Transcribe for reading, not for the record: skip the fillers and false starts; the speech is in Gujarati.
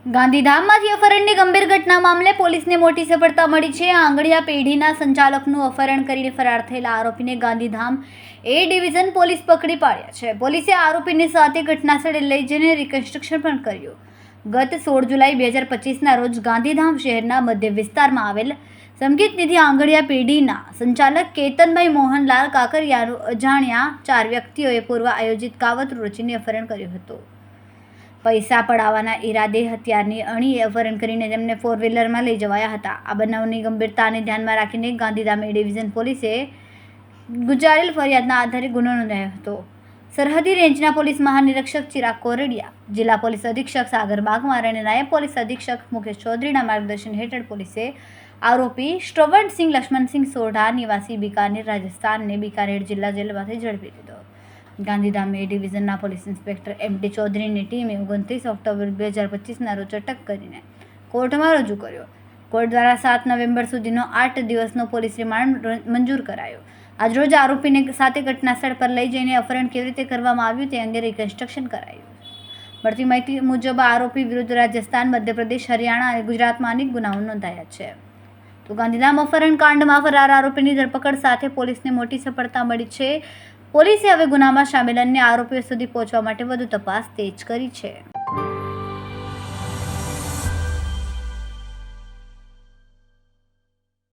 ગાંધીધામમાંથી અપહરણની ગંભીર ઘટના મામલે પોલીસને મોટી સફળતા મળી છે. આંગળીયા પેઢીના સંચાલકનું અપહરણ કરીને ફરાર થયેલા આરોપીને ગાંધીધામ એ ડિવિઝન પોલીસ પકડી પાડ્યા છે. પોલીસે આરોપીને સાથે ઘટનાસ્થળે લઈ જઈને રિકન્સ્ટ્રક્શન પણ કર્યું. ગત 16 જુલાઈ 2025ના રોજ ગાંધીધામ શહેરના મધ્ય વિસ્તારમાં આવેલ સંગીત નિધિ આંગળીયા પેઢીના સંચાલક કેતનભાઈ મોહનલાલ કાકરિયાનું અજાણ્યા 4 વ્યક્તિઓએ પૂર્વ આયોજિત કાવતરું રચીને અપહરણ કર્યું હતું. પૈસા પડાવવાના ઈરાદે હથિયારની અણીએ અપહરણ કરીને તેમને 4-વ્હીલરમાં લઈ જવાયા હતા. આ બનાવની ગંભીરતાને ધ્યાનમાં રાખીને ગાંધીધામ એ ડિવિઝન પોલીસે ગુજારેલ ફરિયાદના આધારે ગુનો નોંધાયો હતો. સરહદી રેન્જના પોલીસ મહાનિરીક્ષક ચિરાગ કોરડિયા, જિલ્લા પોલીસ અધિક્ષક સાગર બાગમાર અને નાયબ પોલીસ અધિક્ષક મુકેશ ચૌધરીના માર્ગદર્શન હેઠળ પોલીસે આરોપી શ્રવણસિંહ લક્ષ્મણસિંહ સોઢા નિવાસી બિકાનેર, રાજસ્થાનને બિકાનેર જિલ્લા જેલમાંથી ઝડપી લીધો. ગાંધીધામ એ ડિવિઝનના પોલીસ ઇન્સ્પેક્ટર એમ.ટી. ચૌધરીની ટીમે 29 ઓક્ટોબર 2025ના રોજ અટક કરીને કોર્ટમાં રજૂ કર્યો. કોર્ટ દ્વારા 7 નવેમ્બર સુધીનો 8 દિવસનો પોલીસ રિમાન્ડ મંજૂર કરાયો. આજરોજ આરોપીને સાથે ઘટનાસ્થળ પર લઈ જઈને અપહરણ કેવી રીતે કરવામાં આવ્યું તે અંગે રિકન્સ્ટ્રક્શન કરાયું. મળતી માહિતી મુજબ આરોપી વિરુદ્ધ રાજસ્થાન, મધ્યપ્રદેશ, હરિયાણા અને ગુજરાતમાં અનેક ગુનાઓ નોંધાયા છે. તો ગાંધીધામ અપહરણ કાંડમાં ફરાર આરોપીની ધરપકડ સાથે પોલીસને મોટી સફળતા મળી છે. પોલીસે હવે ગુનામાં સામેલ અન્ય આરોપીઓ સુધી પહોંચવા માટે વધુ તપાસ તેજ કરી છે.